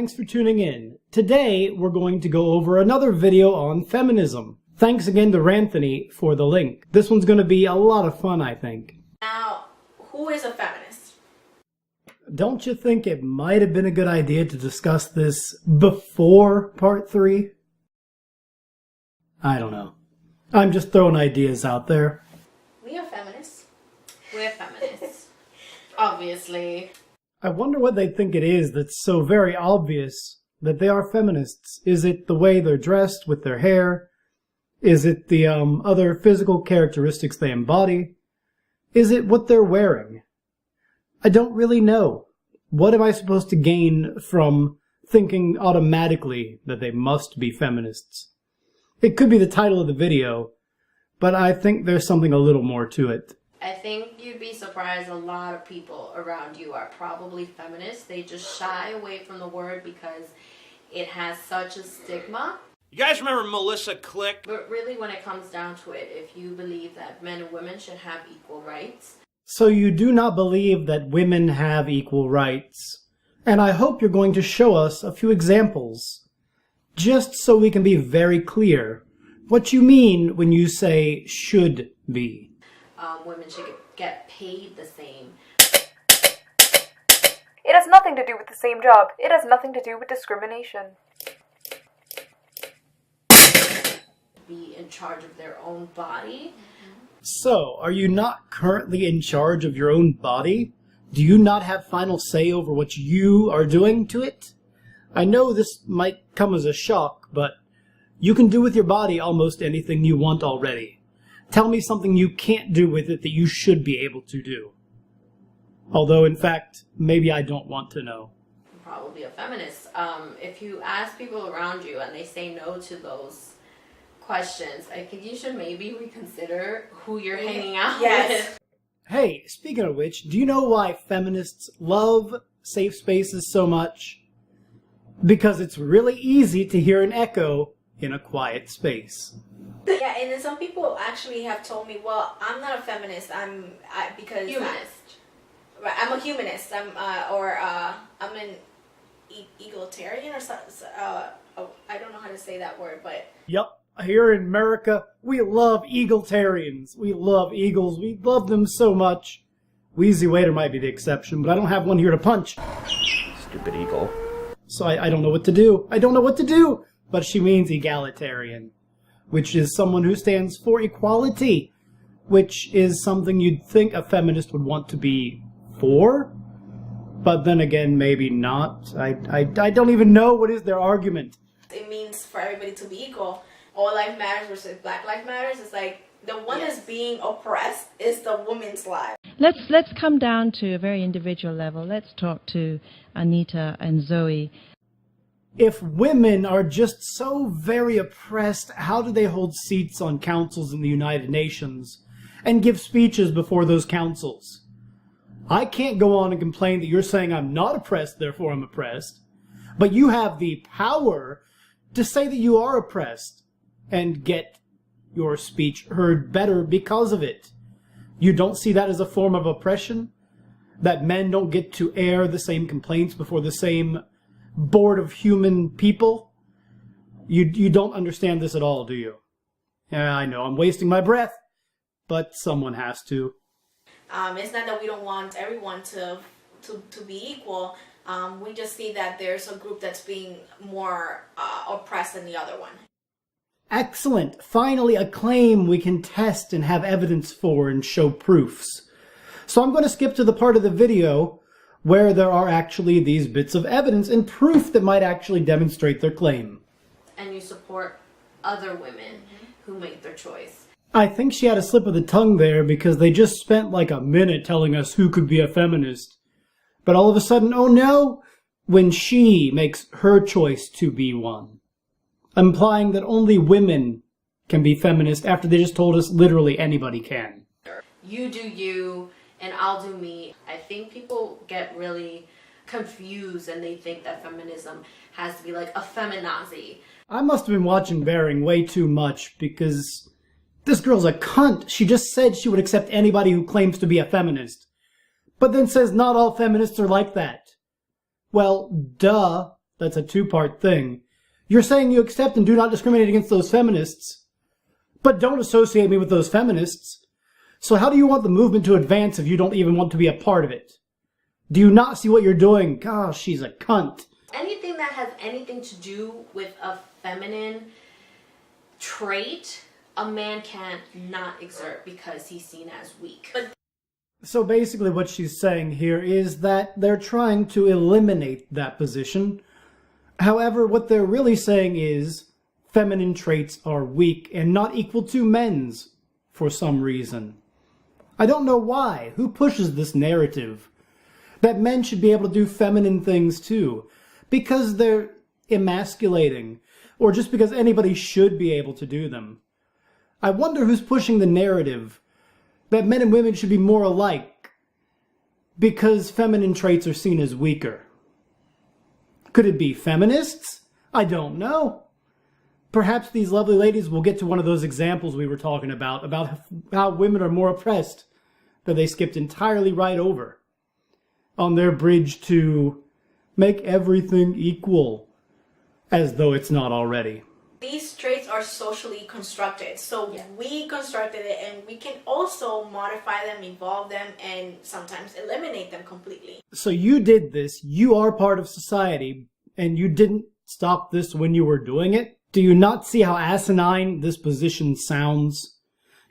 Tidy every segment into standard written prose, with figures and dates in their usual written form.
thanks for tuning in. Today, we're going to go over another video on feminism. Thanks again to Ranthony for the link. This one's going to be a lot of fun, I think. Now, who is a feminist? Don't you think it might have been a good idea to discuss this before part 3? I don't know. I'm just throwing ideas out there. We are feminists. We're feminists. Obviously. I wonder what they think it is that's so very obvious that they are feminists. Is it the way they're dressed with their hair? Is it the other physical characteristics they embody? Is it what they're wearing? I don't really know. What am I supposed to gain from thinking automatically that they must be feminists? It could be the title of the video, but I think there's something a little more to it. I think you'd be surprised a lot of people around you are probably feminists. They just shy away from the word because it has such a stigma. You guys remember Melissa Click? But really, when it comes down to it, if you believe that men and women should have equal rights. So you do not believe that women have equal rights. And I hope you're going to show us a few examples, just so we can be very clear what you mean when you say should be. Women should get paid the same. It has nothing to do with the same job. It has nothing to do with discrimination. Be in charge of their own body. So, are you not currently in charge of your own body? Do you not have final say over what you are doing to it? I know this might come as a shock, but you can do with your body almost anything you want already. Tell me something you can't do with it that you should be able to do. Although, in fact, maybe I don't want to know. You're probably a feminist. If you ask people around you and they say no to those questions, I think you should maybe reconsider who you're hanging out with. Hey, speaking of which, do you know why feminists love safe spaces so much? Because it's really easy to hear an echo in a quiet space. Yeah, and then some people actually have told me, well, I'm not a feminist, because Humanist. I'm a humanist, I'm an egalitarian or something, I don't know how to say that word, but... Yep, here in America, we love egalitarians. We love eagles, we love them so much. Wheezy Waiter might be the exception, but I don't have one here to punch. Stupid eagle. So I don't know what to do. I don't know what to do! But she means egalitarian, which is someone who stands for equality, which is something you'd think a feminist would want to be for, but then again, maybe not. I don't even know what is their argument. It means for everybody to be equal. All life matters versus Black life matters. It's like the one that's being oppressed is the woman's life. Let's come down to a very individual level. Let's talk to Anita and Zoe. If women are just so very oppressed, how do they hold seats on councils in the United Nations and give speeches before those councils? I can't go on and complain that you're saying I'm not oppressed, therefore I'm oppressed, but you have the power to say that you are oppressed and get your speech heard better because of it. You don't see that as a form of oppression? That men don't get to air the same complaints before the same board of human people? You don't understand this at all, do you? Yeah, I know, I'm wasting my breath, but someone has to. It's not that we don't want everyone to be equal. We just see that there's a group that's being more oppressed than the other one. Excellent! Finally, a claim we can test and have evidence for and show proofs. So I'm going to skip to the part of the video where there are actually these bits of evidence and proof that might actually demonstrate their claim. And you support other women who make their choice. I think she had a slip of the tongue there because they just spent like a minute telling us who could be a feminist. But all of a sudden, oh no, when she makes her choice to be one. Implying that only women can be feminist after they just told us literally anybody can. You do you, and I'll do me. I think people get really confused and they think that feminism has to be like a feminazi. I must have been watching Bearing way too much because this girl's a cunt. She just said she would accept anybody who claims to be a feminist, but then says not all feminists are like that. Well, duh. that's a two-part thing. You're saying you accept and do not discriminate against those feminists, but don't associate me with those feminists. So how do you want the movement to advance if you don't even want to be a part of it? Do you not see what you're doing? Gosh, she's a cunt. Anything that has anything to do with a feminine trait, a man can't not exert because he's seen as weak. So basically what she's saying here is that they're trying to eliminate that position. However, what they're really saying is feminine traits are weak and not equal to men's for some reason. I don't know why. Who pushes this narrative that men should be able to do feminine things too? Because they're emasculating, or just because anybody should be able to do them. I wonder who's pushing the narrative that men and women should be more alike because feminine traits are seen as weaker. Could it be feminists? I don't know. Perhaps these lovely ladies will get to one of those examples we were talking about how women are more oppressed that they skipped entirely right over on their bridge to make everything equal, as though it's not already. These traits are socially constructed, so we constructed it, and we can also modify them, evolve them, and sometimes eliminate them completely. So you did this, you are part of society, and you didn't stop this when you were doing it? Do you not see how asinine this position sounds?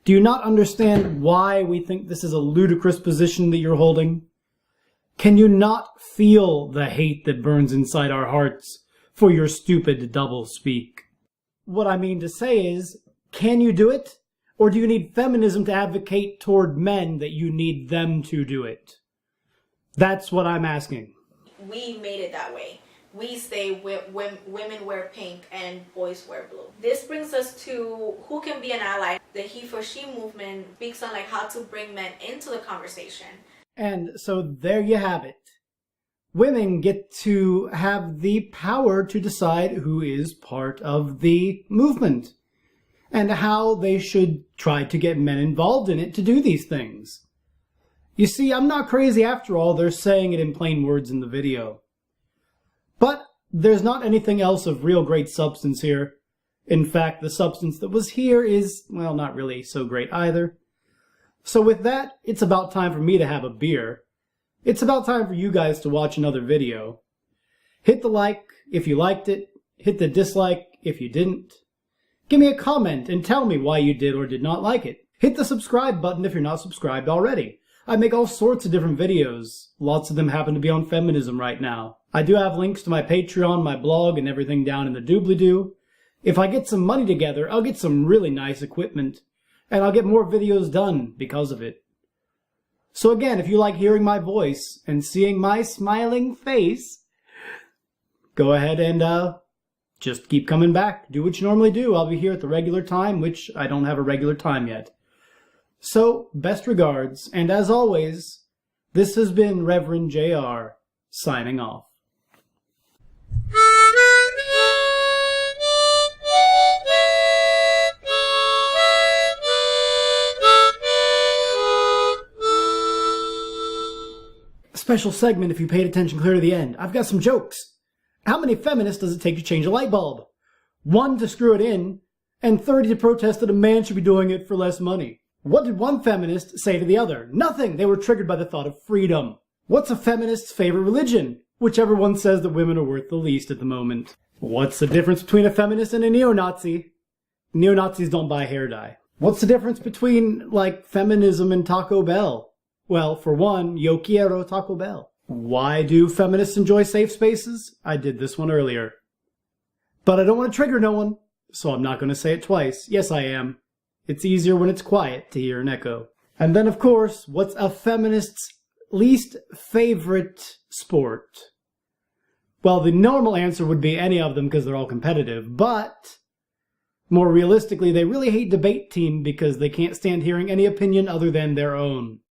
Do you not understand why we think this is a ludicrous position that you're holding? Can you not feel the hate that burns inside our hearts for your stupid doublespeak? What I mean to say is, can you do it? Or do you need feminism to advocate toward men that you need them to do it? That's what I'm asking. We made it that way. We say women wear pink and boys wear blue. This brings us to who can be an ally. The he for she movement speaks on like how to bring men into the conversation. And so there you have it. Women get to have the power to decide who is part of the movement and how they should try to get men involved in it to do these things. You see, I'm not crazy after all. They're saying it in plain words in the video. But there's not anything else of real great substance here. In fact, the substance that was here is, well, not really so great either. So with that, it's about time for me to have a beer. It's about time for you guys to watch another video. Hit the like if you liked it. Hit the dislike if you didn't. Give me a comment and tell me why you did or did not like it. Hit the subscribe button if you're not subscribed already. I make all sorts of different videos. Lots of them happen to be on feminism right now. I do have links to my Patreon, my blog, and everything down in the doobly-doo. If I get some money together, I'll get some really nice equipment. And I'll get more videos done because of it. So again, if you like hearing my voice and seeing my smiling face, go ahead and just keep coming back. Do what you normally do. I'll be here at the regular time, which I don't have a regular time yet. So, best regards, and as always, this has been Reverend JR, signing off. Special segment if you paid attention clear to the end. I've got some jokes. How many feminists does it take to change a light bulb? 1 to screw it in, and 30 to protest that a man should be doing it for less money. What did one feminist say to the other? Nothing! They were triggered by the thought of freedom. What's a feminist's favorite religion? Whichever one says that women are worth the least at the moment. What's the difference between a feminist and a neo-Nazi? Neo-Nazis don't buy hair dye. What's the difference between, like, feminism and Taco Bell? Well, for one, yo quiero Taco Bell. Why do feminists enjoy safe spaces? I did this one earlier. But I don't want to trigger no one, so I'm not going to say it twice. Yes, I am. It's easier when it's quiet to hear an echo. And then, of course, what's a feminist's least favorite sport? Well, the normal answer would be any of them because they're all competitive, but more realistically, they really hate debate team because they can't stand hearing any opinion other than their own.